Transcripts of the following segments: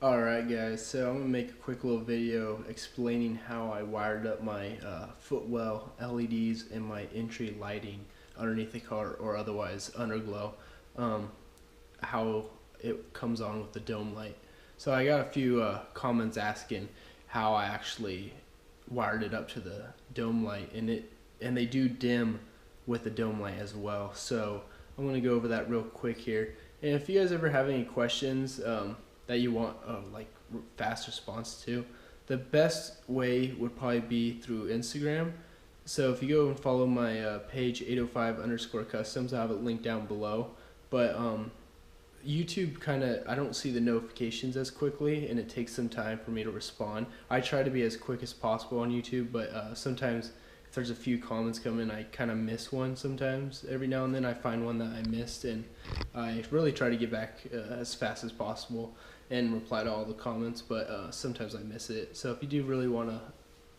Alright guys, so I'm going to make a quick little video explaining how I wired up my footwell LEDs and my entry lighting underneath the car, or otherwise underglow, how it comes on with the dome light. So I got a few comments asking how I actually wired it up to the dome light, and they do dim with the dome light as well. So I'm going to go over that real quick here. And if you guys ever have any questions that you want like fast response to, the best way would probably be through Instagram. So if you go and follow my page 805_customs, I have it linked down below. But YouTube I don't see the notifications as quickly, and it takes some time for me to respond. I try to be as quick as possible on YouTube, but sometimes if there's a few comments coming, I kind of miss one sometimes. Every now and then I find one that I missed, and I really try to get back as fast as possible and reply to all the comments, but sometimes I miss it. So if you do really want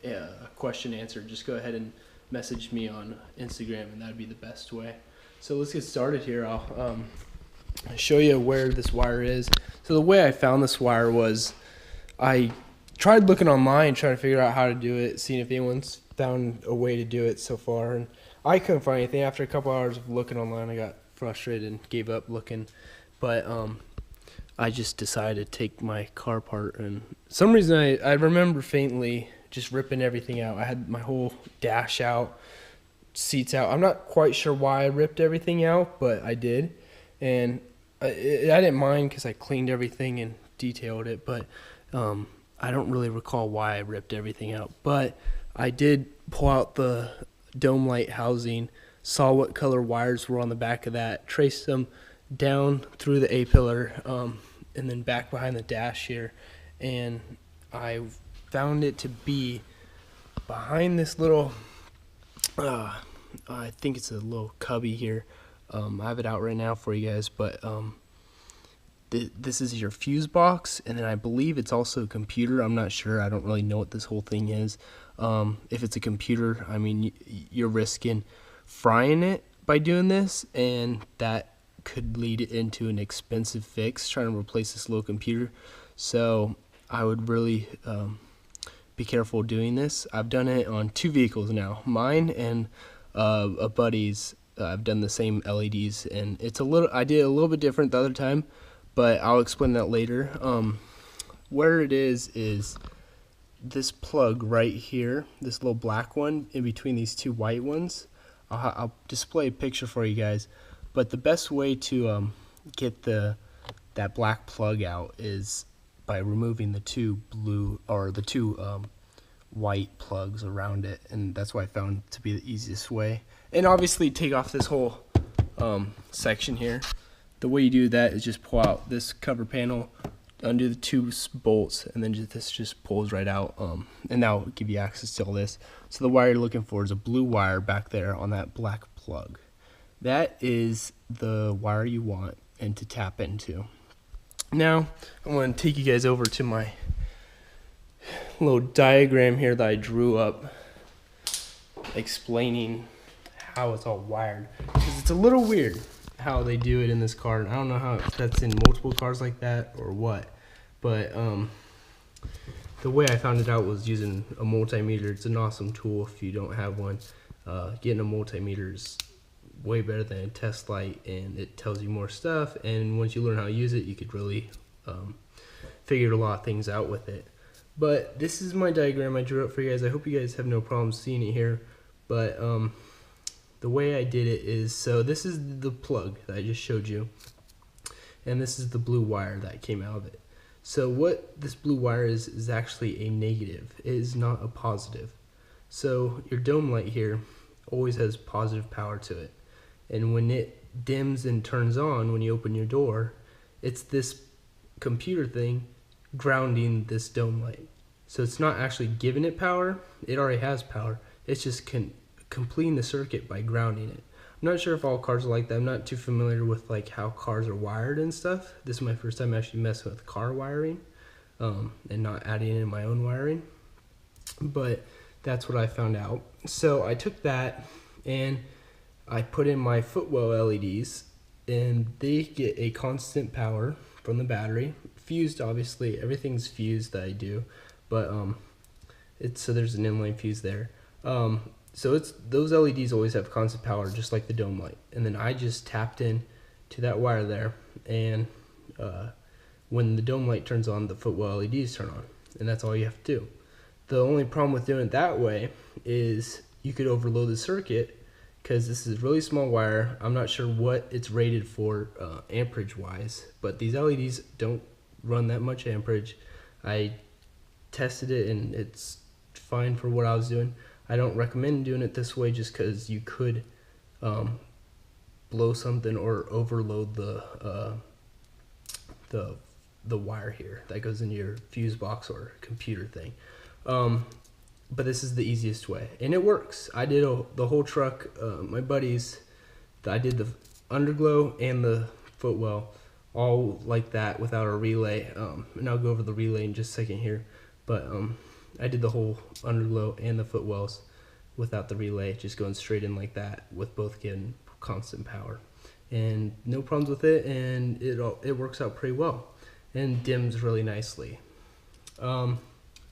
a question answered, just go ahead and message me on Instagram, and that'd be the best way. So let's get started here. I'll show you where this wire is. So the way I found this wire was I tried looking online, trying to figure out how to do it, seeing if anyone's found a way to do it so far, and I couldn't find anything. After a couple hours of looking online, I got frustrated and gave up looking. But I just decided to take my car apart, and for some reason I remember faintly just ripping everything out. I had my whole dash out, seats out. I'm not quite sure why I ripped everything out, but I did, and I didn't mind because I cleaned everything and detailed it, but I don't really recall why I ripped everything out. But I did pull out the dome light housing, saw what color wires were on the back of that, traced them down through the A-pillar, and then back behind the dash here, and I found it to be behind this little I think it's a little cubby here. I have it out right now for you guys, but this is your fuse box, and then I believe it's also a computer. I'm not sure. I don't really know what this whole thing is. If it's a computer, I mean, you're risking frying it by doing this, and that could lead it into an expensive fix trying to replace this little computer. So I would really be careful doing this. I've done it on 2 vehicles now, mine and a buddy's. I've done the same LEDs, and I did a little bit different the other time, but I'll explain that later. Where it is this plug right here, this little black one in between these 2 white ones. I'll display a picture for you guys, but the best way to get that black plug out is by removing the 2 white plugs around it, and that's what I found to be the easiest way. And obviously take off this whole section here. The way you do that is just pull out this cover panel, undo the 2 bolts, and then this just pulls right out, and that will give you access to all this. So the wire you're looking for is a blue wire back there on that black plug. That is the wire you want and to tap into. Now I'm going to take you guys over to my little diagram here that I drew up explaining how it's all wired, because it's a little weird how they do it in this car. I don't know how that's in multiple cars like that or what, but the way I found it out was using a multimeter. It's an awesome tool if you don't have one. Getting a multimeter is way better than a test light, and it tells you more stuff, and once you learn how to use it, you could really figure a lot of things out with it. But this is my diagram I drew up for you guys. I hope you guys have no problem seeing it here, but the way I did it is, so this is the plug that I just showed you, and this is the blue wire that came out of it. So what this blue wire is actually a negative. It is not a positive. So your dome light here always has positive power to it, and when it dims and turns on when you open your door, it's this computer thing grounding this dome light. So it's not actually giving it power. It already has power. It's just completing the circuit by grounding it. I'm not sure if all cars are like that. I'm not too familiar with like how cars are wired and stuff. This is my first time actually messing with car wiring, and not adding in my own wiring, but that's what I found out. So I took that and I put in my footwell LEDs, and they get a constant power from the battery, fused, obviously. Everything's fused that I do, but so there's an inline fuse there. So those LEDs always have constant power, just like the dome light. And then I just tapped in to that wire there, and when the dome light turns on, the footwell LEDs turn on, and that's all you have to do. The only problem with doing it that way is you could overload the circuit, because this is a really small wire. I'm not sure what it's rated for amperage wise, but these LEDs don't run that much amperage. I tested it and it's fine for what I was doing. I don't recommend doing it this way just because you could blow something or overload the wire here that goes into your fuse box or computer thing. But this is the easiest way, and it works. I did the whole truck. My buddies, I did the underglow and the footwell all like that without a relay. And I'll go over the relay in just a second here. But I did the whole underglow and the footwells without the relay, just going straight in like that with both getting constant power. And no problems with it, and it works out pretty well and dims really nicely. The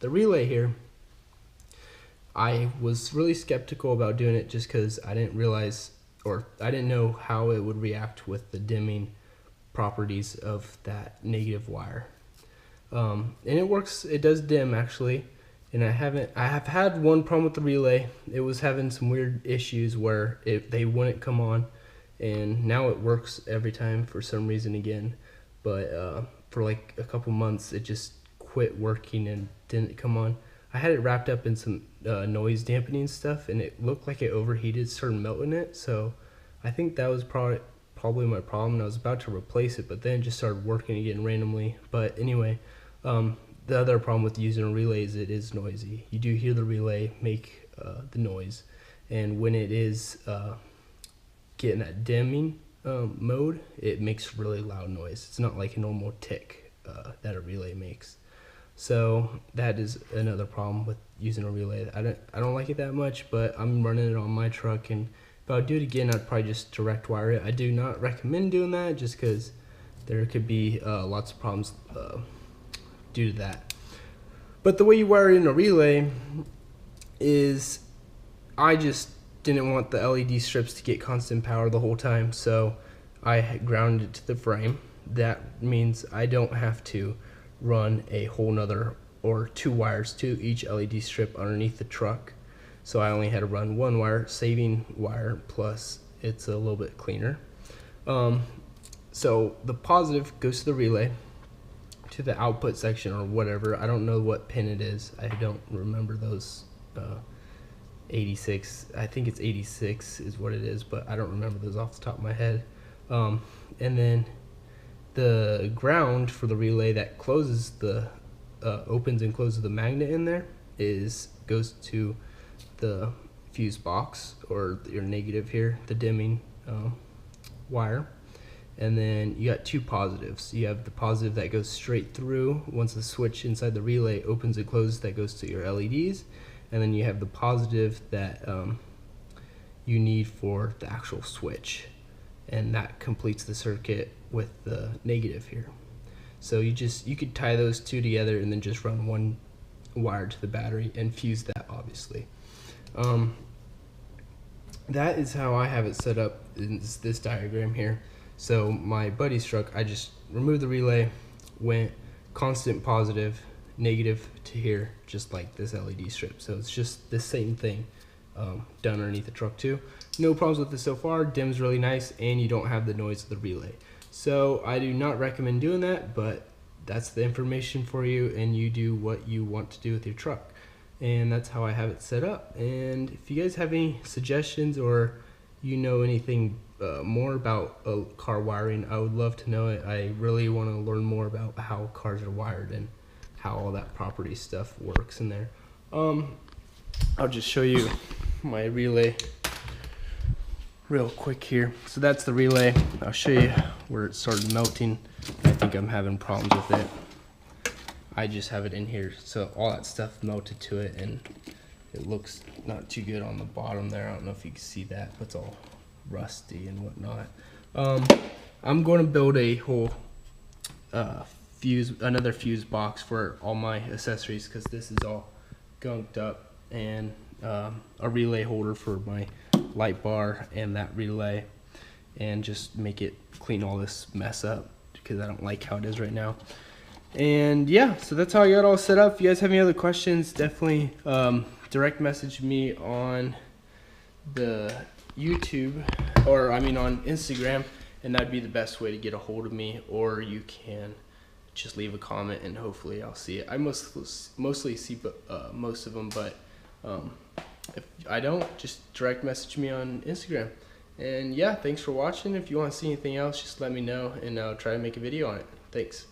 relay here, I was really skeptical about doing it just because I didn't realize, or I didn't know how it would react with the dimming properties of that negative wire. And it works, it does dim actually, and I have had one problem with the relay. It was having some weird issues where they wouldn't come on, and now it works every time for some reason again. But for like a couple months it just quit working and didn't come on. I had it wrapped up in some noise dampening stuff, and it looked like it overheated, started melting it. So I think that was probably my problem, and I was about to replace it, but then it just started working again randomly. But anyway, the other problem with using a relay is it is noisy. You do hear the relay make the noise, and when it is getting that dimming mode, it makes really loud noise. It's not like a normal tick that a relay makes. So that is another problem with using a relay. I don't like it that much, but I'm running it on my truck, and if I would do it again, I'd probably just direct wire it. I do not recommend doing that just because there could be lots of problems due to that. But the way you wire in a relay is, I just didn't want the LED strips to get constant power the whole time, so I grounded it to the frame. That means I don't have to run a whole nother or two wires to each LED strip underneath the truck. So I only had to run one wire, saving wire, plus it's a little bit cleaner. So the positive goes to the relay, to the output section or whatever. I don't know what pin it is. I don't remember those 86. I think it's 86 is what it is, but I don't remember those off the top of my head. And then the ground for the relay that closes the opens and closes the magnet in there goes to the fuse box, or your negative here, the dimming wire. And then you got two positives. You have the positive that goes straight through once the switch inside the relay opens and closes, that goes to your LEDs. And then you have the positive that you need for the actual switch, and that completes the circuit with the negative here. So you could tie those two together and then just run one wire to the battery and fuse that, obviously. That is how I have it set up in this diagram here. So my buddy's truck, I just removed the relay, went constant positive, negative to here, just like this LED strip. So it's just the same thing done underneath the truck too. No problems with this so far. Dims really nice, and you don't have the noise of the relay. So I do not recommend doing that, but that's the information for you, and you do what you want to do with your truck. And that's how I have it set up. And if you guys have any suggestions, or you know anything more about car wiring, I would love to know it. I really want to learn more about how cars are wired and how all that property stuff works in there. I'll just show you my relay real quick here. So that's the relay. I'll show you where it started melting. I think I'm having problems with it. I just have it in here, so all that stuff melted to it, and it looks not too good on the bottom there. I don't know if you can see that, but it's all rusty and whatnot. I'm going to build a whole another fuse box for all my accessories, because this is all gunked up, and a relay holder for my light bar and that relay, and just make it clean all this mess up because I don't like how it is right now. And yeah, so that's how I got all set up. If you guys have any other questions, definitely direct message me on the YouTube, or I mean on Instagram, and that'd be the best way to get a hold of me. Or you can just leave a comment and hopefully I'll see it. I mostly see most of them, but if I don't, just direct message me on Instagram. And yeah, thanks for watching. If you want to see anything else, just let me know and I'll try to make a video on it. Thanks.